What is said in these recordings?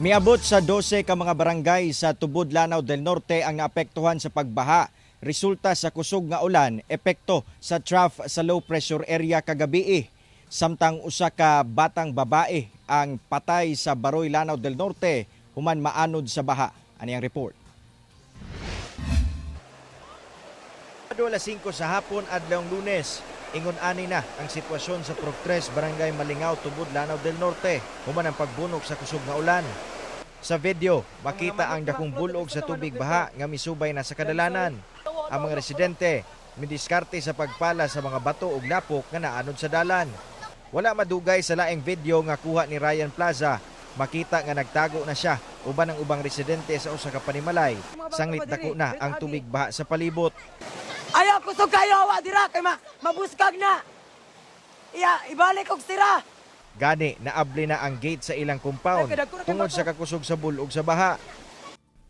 Miabot sa 12 ka mga barangay sa Tubod, Lanao del Norte ang naapektuhan sa pagbaha. Resulta sa kusog nga ulan, epekto sa trough sa low pressure area kagabi. Samtang usa ka batang babae ang patay sa Baroy, Lanao del Norte human maanod sa baha. Ani ang report. Alas 5 sa hapon adlawng Lunes, ingon ani na ang sitwasyon sa Prog 3 Barangay Malingaw, Tubod, Lanao del Norte human ang pagbunok sa kusog nga ulan. Sa video, makita ang dakong bulog sa tubig baha nga misubay na sa kadalanan. Ang mga residente midiskarte sa pagpala sa mga bato ug lapok nga naanod sa dalan. Wala madugay sa laing video nga kuha ni Ryan Plaza. Makita nga nagtago na siya uban ang ubang residente sa usa ka panimalay. Sanglit dako na ang tubig baha sa palibot. Ayaw kusog kayo awa dira kay mabuskag na. Ibalik og sira. Gani naabli na ang gate sa ilang compound tungod sa kakusog sa bulog sa baha.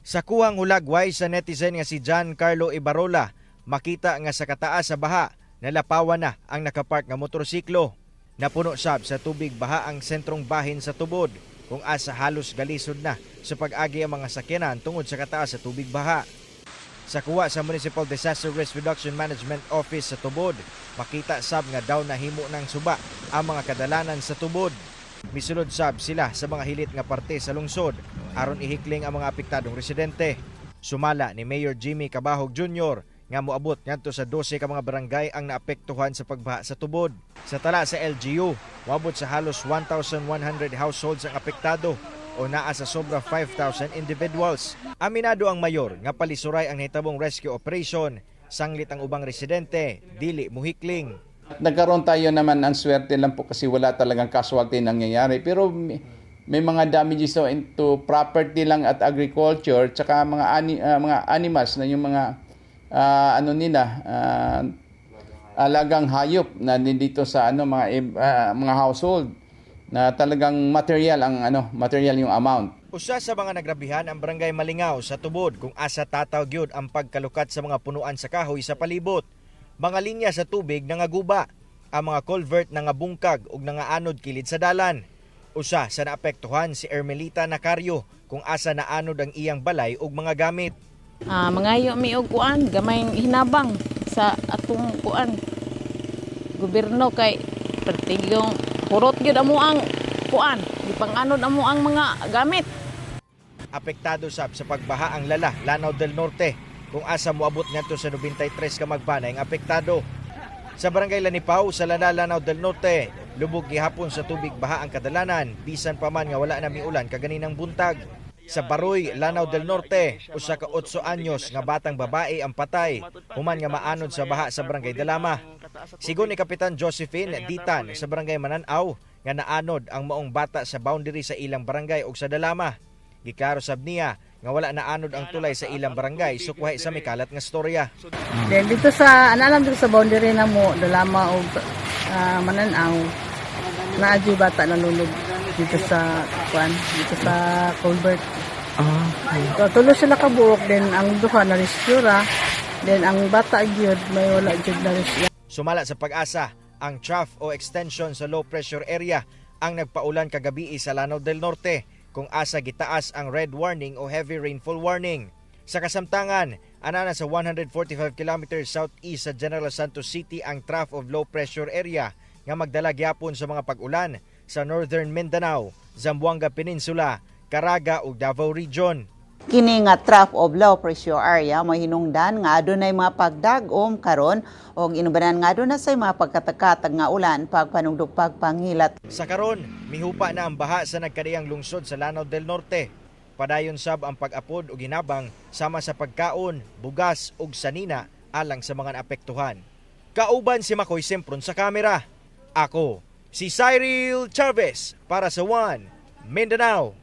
Sa kuhang hulagway sa netizen nga si John Carlo Ibarola, makita nga sa kataas sa baha nalapawan na ang nakapark nga motorsiklo. Napuno sab sa tubig baha ang sentrong bahin sa Tubod kung asa halos galisod na sa pag-agi ang mga sakyanan tungod sa kataas sa tubig baha. Sa kuha sa Municipal Disaster Risk Reduction Management Office sa Tubod, makita sab nga daw nahimo ng suba ang mga kadalanan sa Tubod. Misulod sab sila sa mga hilit nga parte sa lungsod aron ihikling ang mga apektadong residente. Sumala ni Mayor Jimmy Cabahog Jr. nga moabot ngadto sa 12 ka mga barangay ang naapektuhan sa pagbaha sa Tubod. Sa tala sa LGU, moabot sa halos 1,100 households ang apektado o naa sa sobra 5,000 individuals. Aminado ang mayor nga palisuray ang nahitabong rescue operation, sanglit ang ubang residente, dili muhikling. Nagkaroon tayo naman ang swerte lang po kasi wala talagang casualty nangyayari. Pero may mga damages into property lang at agriculture tsaka mga animals na yung mga alagang hayop na dito sa mga household na talagang material yung amount. Usa sa mga nagrabihan ang Barangay Malingaw sa Tubod kung asa tataw gyud ang pagkalukat sa mga punuan sa kahoy sa palibot. Mga linya sa tubig nangaguba, ang mga culvert nangabungkag ug nangaanod kilid sa dalan. Usa sa naapektuhan si Ermelita Nacario kung asa naanod ang iyang balay ug mga gamit. Mangayo mi og kuan, gamay hinabang sa atong kuan. Gobyerno kay pertigyong purot gyud amo ang kuan, gipanganod amo ang mga gamit. Apektado sab sa pagbaha ang Lala, Lanao del Norte, kung asa moabot ngadto sa 93 ka magbanay ang apektado. Sa Barangay Lanipaw sa Lala, Lanao del Norte, lubog gihapon sa tubig baha ang kadalanan bisan pa man nga wala na miulan kaganinang buntag. Sa Baroy, Lanao del Norte, usa ka 8 anyos nga batang babae ang patay human nga maanod sa baha sa Barangay Dalama. Sigon ni Kapitan Josephine Ditan sa Barangay Mananaw nga naanod ang maong bata sa boundary sa ilang barangay ug sa Dalama. Giklaro sab niya nga wala naanod ang tulay sa ilang barangay sukuhay sa mikalat nga storya. Then dito sa analam dito sa boundary na mo Dalama ug Mananaw, naadyo bata nalulog dito sa kuan, dito sa culvert. So, tulo sila kabuok, then ang duha na rescura, then ang bata gyud may wala gyud na rescura. Sumala sa Pag-asa, ang trough o extension sa low pressure area ang nagpaulan kagabi sa Lanao del Norte kung asa gitaas ang red warning o heavy rainfall warning. Sa kasamtangan, anana sa 145 kilometers southeast sa General Santos City ang trough of low pressure area nga magdala gyapon sa mga pag-ulan sa Northern Mindanao, Zamboanga Peninsula, Caraga ug Davao Region. Kini nga trough of low pressure area mo hinungdan nga adunay mga pagdagom karon og inubanan nga aduna say mga pagkatakatag nga ulan pagpanugdog pagpangilat. Sa karon, mihupa na ang baha sa nagkadiyang lungsod sa Lanao del Norte. Padayon sab ang pag-apod og ginabang sama sa pagkaon, bugas ug sanina alang sa mga naapektuhan. Kauban si Makoy Sempron sa kamera. Ako si Cyril Chavez para sa One Mindanao.